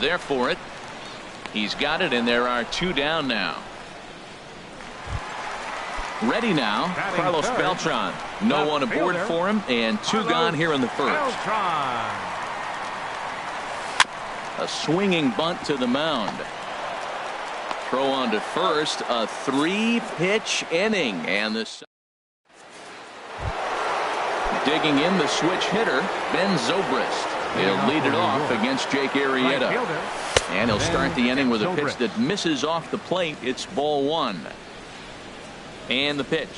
there for it. He's got it, and there are 2 down now. Ready now, Carlos Beltran. No one aboard for him, and 2 gone here in the first. A swinging bunt to the mound. Throw on to first, a 3-pitch inning, and the digging in the switch hitter, Ben Zobrist. He'll lead it off against Jake Arrieta. And he'll start the inning with a pitch that misses off the plate. It's ball 1. And the pitch.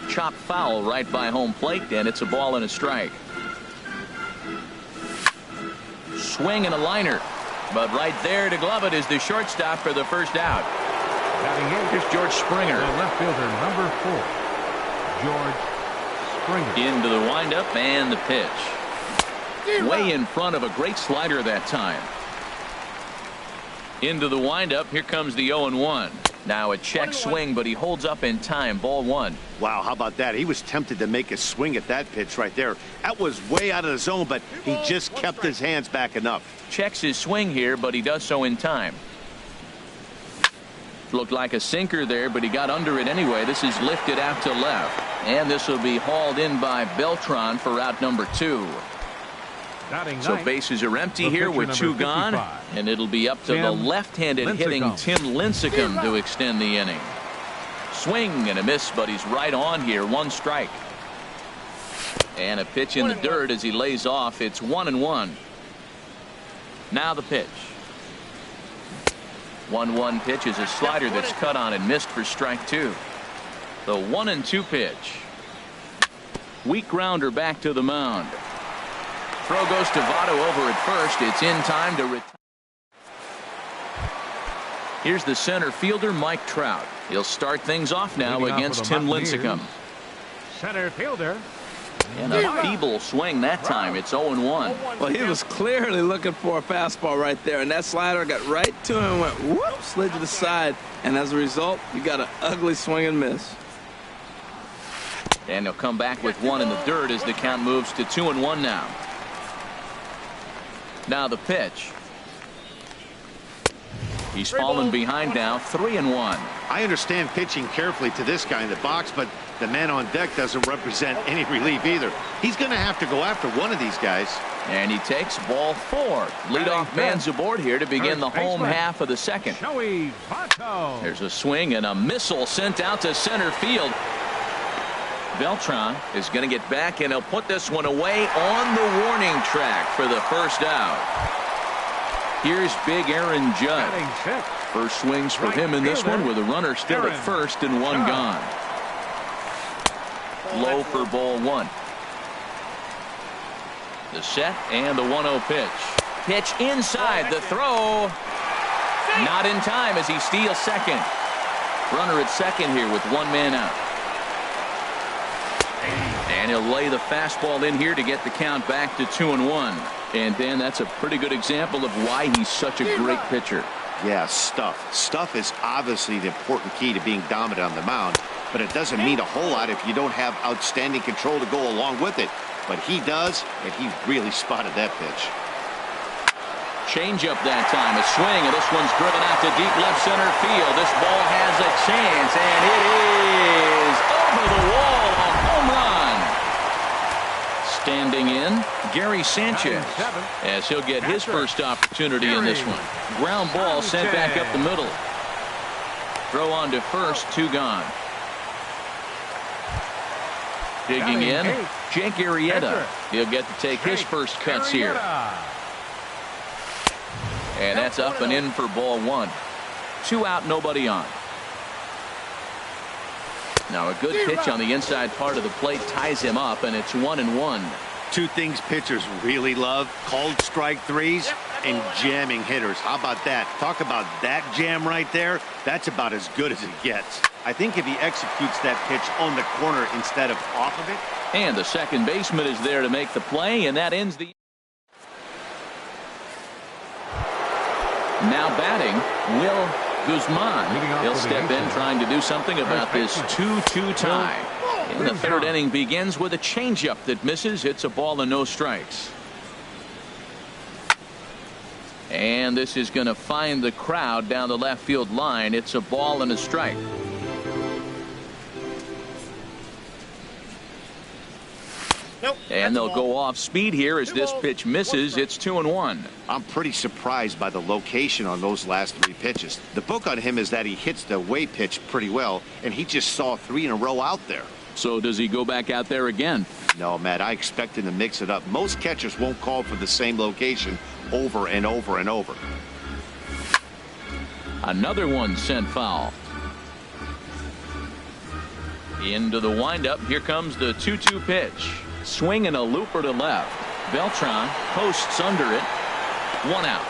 Chop foul right by home plate, and it's a ball and a strike. Swing and a liner. But right there to glove it is the shortstop for the first out. Here's George Springer. The left fielder, number 4, George Springer. Into the windup and the pitch. Way in front of a great slider that time. Into the windup. Here comes the 0-1. Now a check swing, but he holds up in time. Ball 1. Wow, how about that? He was tempted to make a swing at that pitch right there. That was way out of the zone, but he just kept his hands back enough. Checks his swing here, but he does so in time. Looked like a sinker there, but he got under it anyway. This is lifted out to left, and this will be hauled in by Beltran for out number 2. So bases are empty here with 2 gone, and it'll be up to the left-handed hitting Tim Lincecum to extend the inning. Swing and a miss, but he's right on here. 1 strike. And a pitch in the dirt as he lays off. It's 1-1. Now the pitch. 1-1 pitch is a slider that's cut on and missed for strike 2. The 1-2 pitch. Weak grounder back to the mound. Throw goes to Votto over at first. It's in time to retire. Here's the center fielder, Mike Trout. He'll start things off now against Tim Lincecum. Center fielder. And a feeble swing that time. It's 0-1. Well, he was clearly looking for a fastball right there, and that slider got right to him and went whoop, slid to the side, and as a result, you got an ugly swing and miss. And he'll come back with 1 in the dirt as the count moves to 2-1 now. Now the pitch. He's fallen behind now, 3-1. I understand pitching carefully to this guy in the box, but the man on deck doesn't represent any relief either. He's going to have to go after one of these guys. And he takes ball 4. Leadoff man's aboard here to begin the home half of the second. There's a swing and a missile sent out to center field. Beltran is going to get back, and he'll put this one away on the warning track for the first out. Here's big Aaron Judge. First swings for him in this one with a runner still at first and 1 gone. Low for ball 1. The set and the 1-0 pitch. Pitch inside, the throw. Not in time as he steals second. Runner at second here with 1 man out. And he'll lay the fastball in here to get the count back to 2-1. And Dan, that's a pretty good example of why he's such a great pitcher. Yeah, stuff. Stuff is obviously the important key to being dominant on the mound, but it doesn't mean a whole lot if you don't have outstanding control to go along with it. But he does, and he really spotted that pitch. Change up that time, a swing, and this one's driven out to deep left center field. This ball has a chance, and it is over the wall, a home run. Standing in, Gary Sanchez, as he'll get his first opportunity in this one. Ground ball sent back up the middle. Throw on to first, 2 gone. Digging in, Jake Arrieta. He'll get to take his first cuts here. And that's up and in for ball 1. 2 out, nobody on. Now a good pitch on the inside part of the plate ties him up, and it's 1-1. 2 things pitchers really love: called strike threes and jamming hitters. How about that? Talk about that jam right there. That's about as good as it gets. I think if he executes that pitch on the corner instead of off of it. And the second baseman is there to make the play, and that ends the. Now batting, Will Guzman. He'll step in trying to do something about this 2-2 tie. And the third inning begins with a changeup that misses. It's a ball and no strikes. And this is going to find the crowd down the left field line. It's a ball and a strike. Nope, and they'll go off speed here as this pitch misses. It's 2-1. I'm pretty surprised by the location on those last 3 pitches. The book on him is that he hits the away pitch pretty well, and he just saw 3 in a row out there. So does he go back out there again? No, Matt, I expect him to mix it up. Most catchers won't call for the same location over and over and over. Another one sent foul. Into the windup. Here comes the 2-2 pitch. Swing and a looper to left. Beltran posts under it. 1 out.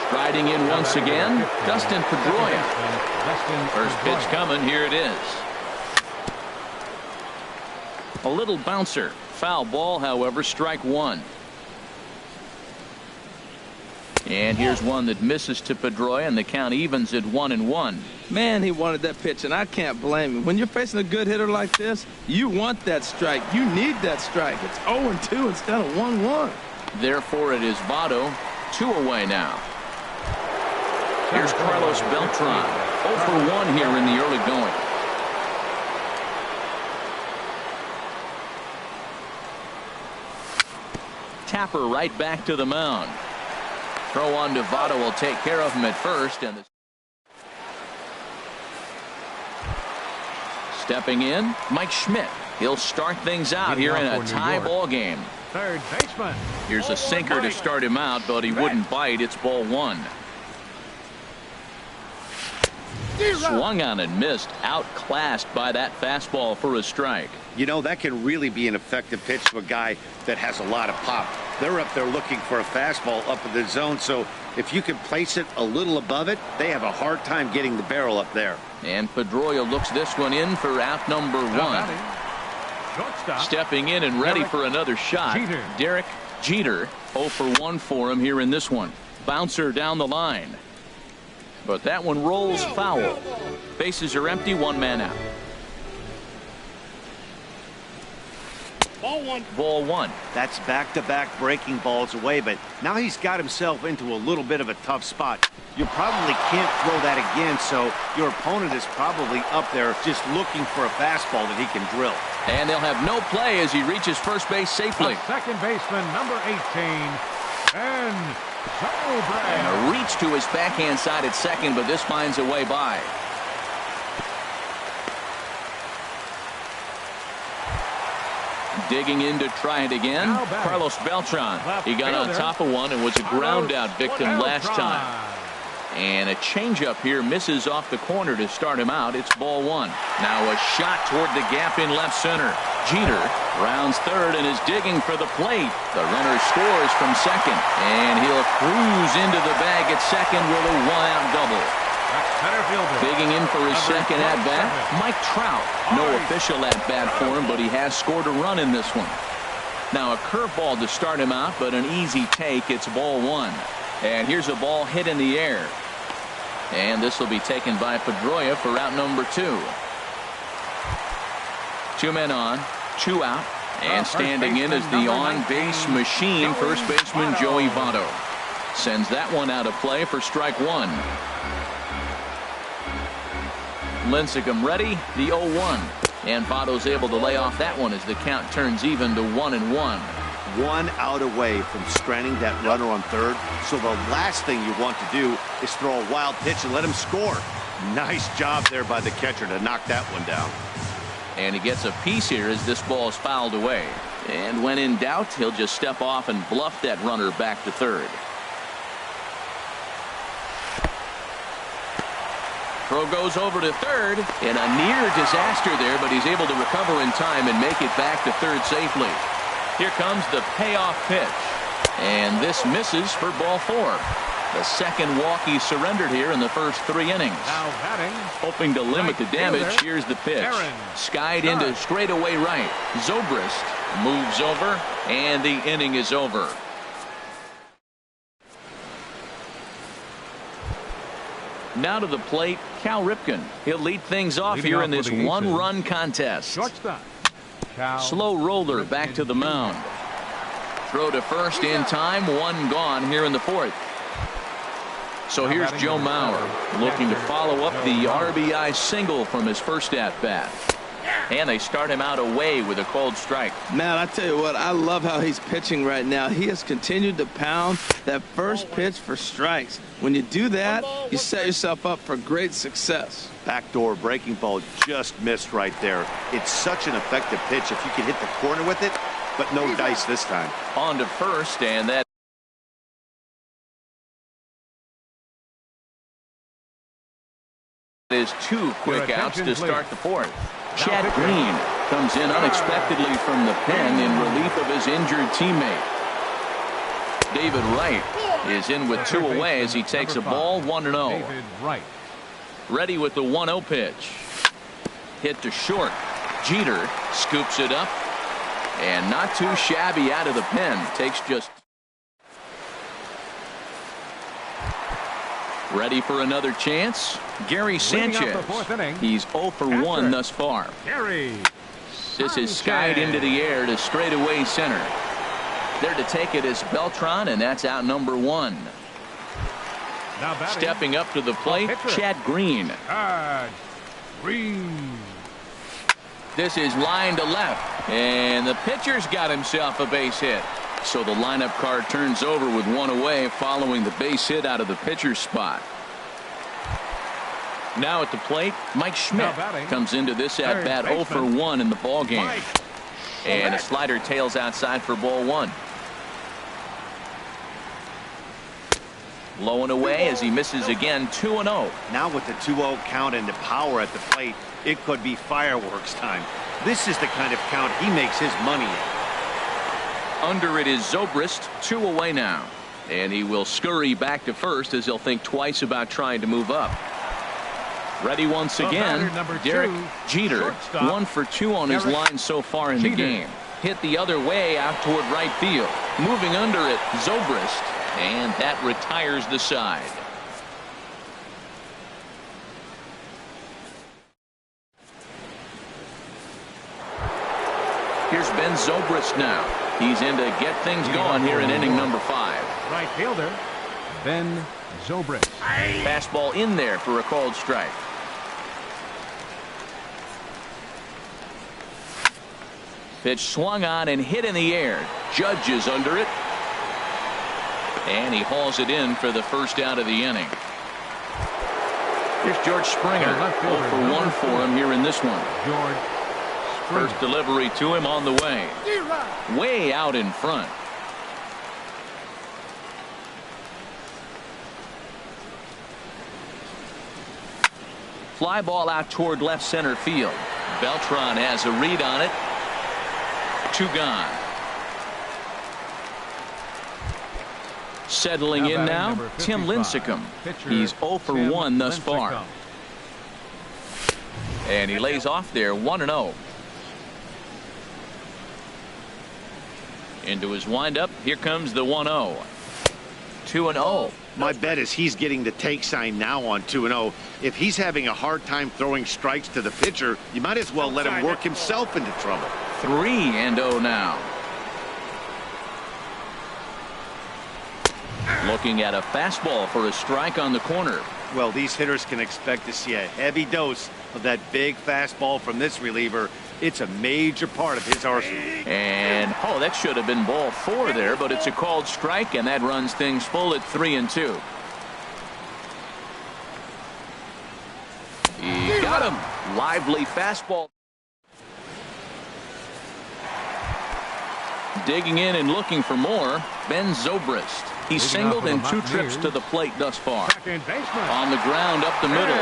Striding in once again, Dustin Pedroia. First pitch coming. Here it is. A little bouncer. Foul ball, however, strike 1. And here's one that misses to Pedroia, and the count evens at 1-1. Man, he wanted that pitch, and I can't blame him. When you're facing a good hitter like this, you want that strike. You need that strike. It's 0-2 instead of 1-1. Therefore, it is Votto. 2 away now. Here's Carlos Beltran. 0 for 1 here in the early going. Tapper right back to the mound. Throw on to Votto will take care of him at first. And stepping in, Mike Schmidt. He'll start things out here in a tie ball game. Third baseman. Here's a sinker to start him out, but he wouldn't bite. It's ball 1. Swung on and missed. Outclassed by that fastball for a strike. You know, that can really be an effective pitch to a guy that has a lot of pop. They're up there looking for a fastball up in the zone, so if you can place it a little above it, they have a hard time getting the barrel up there. And Pedroia looks this one in for out number 1. Stepping in and ready for another shot. Derek Jeter. 0 for 1 for him here in this one. Bouncer down the line. But that one rolls foul. Bases are empty, 1 man out. Ball 1. That's back-to-back breaking balls away, but now he's got himself into a little bit of a tough spot. You probably can't throw that again, so your opponent is probably up there just looking for a fastball that he can drill. And they'll have no play as he reaches first base safely. Second baseman, number 18, and a reach to his backhand side at second, but this finds a way by. Digging in to try it again. Carlos Beltran. He got on top of one and was a ground out victim last time. And a changeup here misses off the corner to start him out. It's ball 1. Now a shot toward the gap in left center. Jeter rounds third and is digging for the plate. The runner scores from second, and he'll cruise into the bag at second with a 1-out double. Digging in for his second at-bat, Mike Trout. No official at-bat for him, but he has scored a run in this one. Now a curveball to start him out, but an easy take. It's ball 1. And here's a ball hit in the air. And this will be taken by Pedroia for out number 2. 2 men on, 2 out. And standing in is the on-base machine, first baseman Joey Votto. Sends that one out of play for strike 1. Lincecum ready, the 0-1. And Votto's able to lay off that one as the count turns even to 1-1. 1 out away from stranding that runner on third, so the last thing you want to do is throw a wild pitch and let him score. Nice job there by the catcher to knock that one down. And he gets a piece here as this ball is fouled away. And when in doubt, he'll just step off and bluff that runner back to third. Throw goes over to third, and a near disaster there, but he's able to recover in time and make it back to third safely. Here comes the payoff pitch, and this misses for ball 4. The second walk he surrendered here in the first 3 innings. Now batting, hoping to limit the damage. Here's the pitch. Skied into straightaway right. Zobrist moves over, and the inning is over. Now to the plate, Cal Ripken. He'll lead things off here in this 1-run contest. Shortstop. Slow roller back to the mound. throw to first in time. One gone here in the fourth. So here's Joe Mauer looking to follow up the RBI single from his first at-bat. And they start him out away with a cold strike. Man, I tell you what, I love how he's pitching right now. He has continued to pound that first pitch for strikes. When you do that, you set yourself up for great success. Backdoor breaking ball just missed right there. It's such an effective pitch if you can hit the corner with it, but no dice this time. On to first, and that is two quick outs to start the fourth. Chad Green comes in unexpectedly from the pen in relief of his injured teammate. David Wright is in with two away as he takes a ball 1-0. Ready with the 1-0 pitch. Hit to short. Jeter scoops it up and not too shabby out of the pen. Takes just. Ready for another chance. Gary Sanchez. He's 0 for 1 thus far. This is skied into the air to straightaway center. There to take it is Beltran, and that's out number 1. Stepping up to the plate, Chad Green. This is line to left, and the pitcher's got himself a base hit. So the lineup card turns over with one away following the base hit out of the pitcher's spot. Now at the plate, Mike Schmidt comes into this at-bat 0 for 1 in the ball game. And a slider tails outside for ball 1. Low and away as he misses again. 2-0. Now with the 2-0 count and the power at the plate, it could be fireworks time. This is the kind of count he makes his money in. Under it is Zobrist, 2 away now. And he will scurry back to first as he'll think twice about trying to move up. Ready once again, Derek Jeter, 1 for 2 on his line so far in the game. Hit the other way out toward right field. Moving under it, Zobrist, and that retires the side. Here's Ben Zobrist now. He's in to get things going here in inning number 5. Right fielder, Ben Zobrist. Fastball in there for a called strike. Pitch swung on and hit in the air. Judge is under it. And he hauls it in for the first out of the inning. Here's George Springer. 0 for 1 for him here in this one. George. First delivery to him on the way. Way out in front. Fly ball out toward left center field. Beltran has a read on it. 2 gone. Settling in now, Tim Lincecum. He's 0 for 1 thus far. And he lays off there 1-0. Into his windup. Here comes the 1-0. 2-0. My bet is he's getting the take sign now on 2-0. If he's having a hard time throwing strikes to the pitcher, you might as well let him work himself into trouble. 3-0 now. Looking at a fastball for a strike on the corner. Well, these hitters can expect to see a heavy dose of that big fastball from this reliever. It's a major part of his arsenal. And, oh, that should have been ball 4 there, but it's a called strike, and that runs things full at 3-2. He got him. Lively fastball. Digging in and looking for more, Ben Zobrist. He's singled in 2 trips to the plate thus far. On the ground up the middle.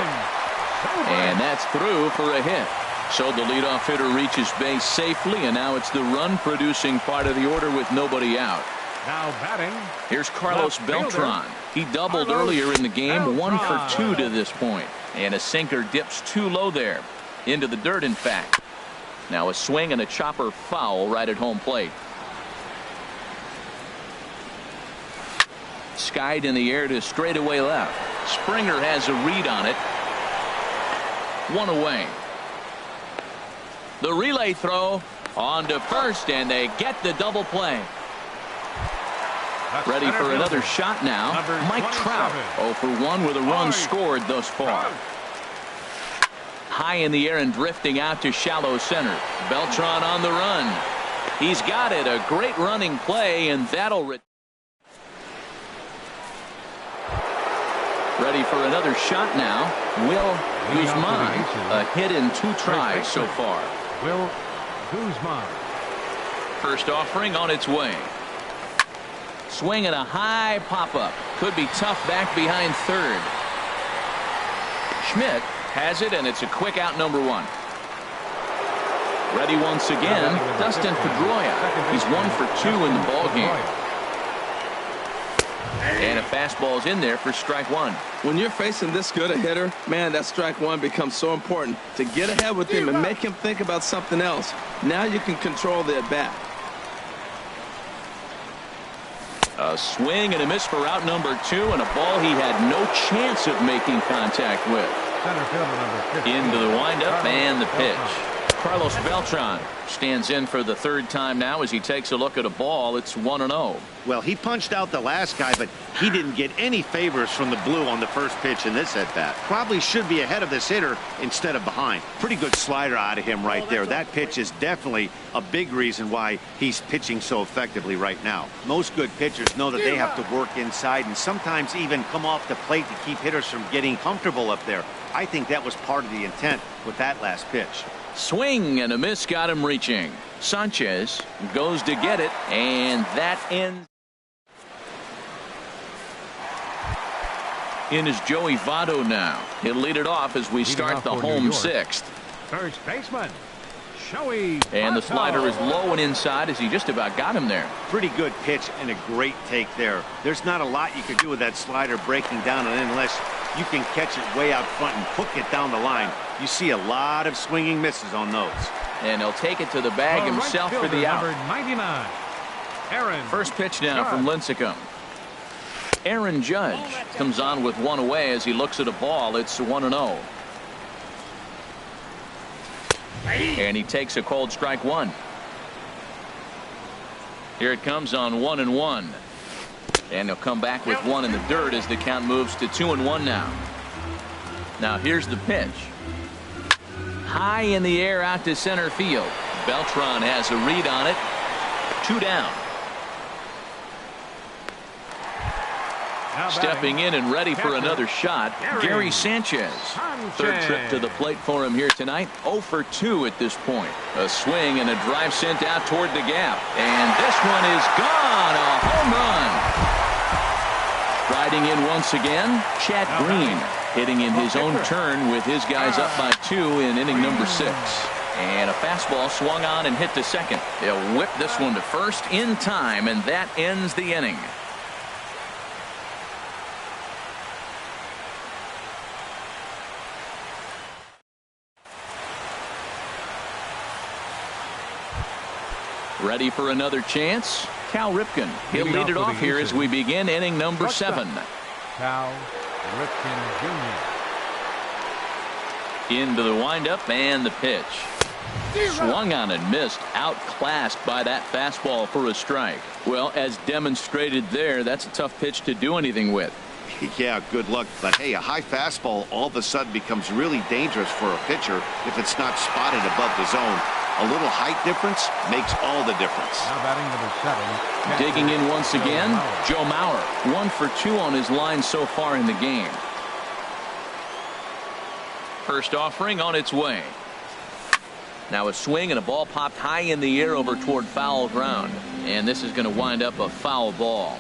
And that's through for a hit. So the leadoff hitter reaches base safely, and now it's the run-producing part of the order with nobody out. Now batting. Here's Carlos Beltran. He doubled earlier in the game, 1 for 2 to this point. And a sinker dips too low there. Into the dirt, in fact. Now a swing and a chopper foul right at home plate. Skied in the air to straightaway left. Springer has a read on it. 1 away. The relay throw on to first, and they get the double play. Ready for another shot now. Mike Trout. 0 for 1 with a run scored thus far. High in the air and drifting out to shallow center. Beltran on the run. He's got it. A great running play, and that'll ready for another shot now. Will Guzman. A hit in 2 tries so far. Will Guzman. First offering on its way. Swing and a high pop-up. Could be tough back behind third. Schmidt has it, and it's a quick out, number 1. Ready once again, Dustin Pedroia. He's 1 for 2 in the ballgame. And a fastball's in there for strike 1. When you're facing this good a hitter, man, that strike 1 becomes so important to get ahead with him and make him think about something else. Now you can control the at-bat. A swing and a miss for out number 2, and a ball he had no chance of making contact with. Into the windup and the pitch. Carlos Beltran stands in for the 3rd time now as he takes a look at a ball. It's 1-0. Well, he punched out the last guy, but he didn't get any favors from the blue on the first pitch in this at-bat. Probably should be ahead of this hitter instead of behind. Pretty good slider out of him right there. That pitch is definitely a big reason why he's pitching so effectively right now. Most good pitchers know that they have to work inside and sometimes even come off the plate to keep hitters from getting comfortable up there. I think that was part of the intent with that last pitch. Swing and a miss got him reaching. Sanchez goes to get it, and that ends. In is Joey Votto now. He'll lead it off as we start the home 6th. First baseman, Joey And the Votto. slider is low and inside as he just about got him there. Pretty good pitch and a great take there. There's not a lot you could do with that slider breaking down and in unless you can catch it way out front and hook it down the line. You see a lot of swinging misses on those. And he'll take it to the bag himself for the out. Number 99, Aaron. First pitch now from Lincecum. Aaron Judge comes on with 1 away as he looks at a ball. It's 1-0. And he takes a cold strike 1. Here it comes on 1-1. And he'll come back with 1 in the dirt as the count moves to 2-1 now. Now here's the pitch. High in the air out to center field. Beltran has a read on it. 2 down. Stepping in and ready for another shot, Gary Sanchez. 3rd trip to the plate for him here tonight. 0 for 2 at this point. A swing and a drive sent out toward the gap. And this one is gone. A home run. Riding in once again, Chad Green. Hitting in his own turn with his guys up by 2 in inning number 6. And a fastball swung on and hit to second. They'll whip this one to first in time, and that ends the inning. Ready for another chance? Cal Ripken. He'll lead it off here as we begin inning number 7. Cal Ripken Jr. Into the windup and the pitch. Swung on and missed. Outclassed by that fastball for a strike. Well, as demonstrated there, that's a tough pitch to do anything with. Yeah, good luck. But hey, a high fastball all of a sudden becomes really dangerous for a pitcher if it's not spotted above the zone. A little height difference makes all the difference. Now batting number 7. Digging in once again, Joe Mauer. 1 for 2 on his line so far in the game. First offering on its way. Now a swing and a ball popped high in the air over toward foul ground. And this is going to wind up a foul ball.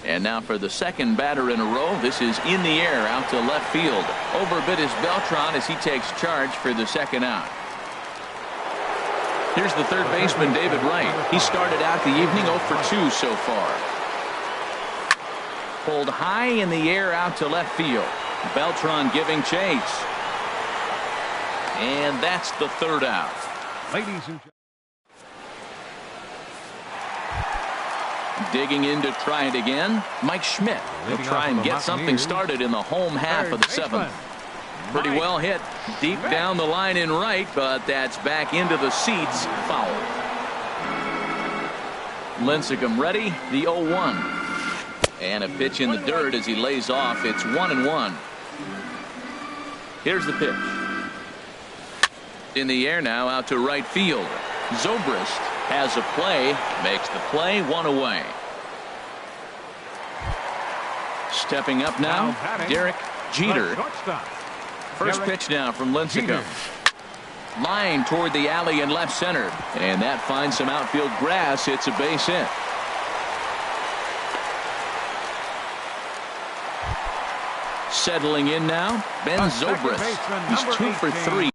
And now for the second batter in a row. This is in the air out to left field. Overbid is Beltran as he takes charge for the second out. Here's the third baseman, David Wright. He started out the evening 0 for 2 so far. Pulled high in the air out to left field. Beltran giving chase. And that's the third out. Ladies and gentlemen. Digging in to try it again, Mike Schmidt. He'll try and get something started in the home half of the 7th. Pretty well hit deep down the line in right, but that's back into the seats. Foul. Lincecum ready, the 0-1. And a pitch in the dirt as he lays off. It's 1-1. Here's the pitch. In the air now, out to right field. Zobrist has a play, makes the play, 1 away. Stepping up now, Derek Jeter. First pitch now from Lincecum. Line toward the alley in left center. And that finds some outfield grass. It's a base hit. Settling in now, Ben Zobrist. He's 2 for 3.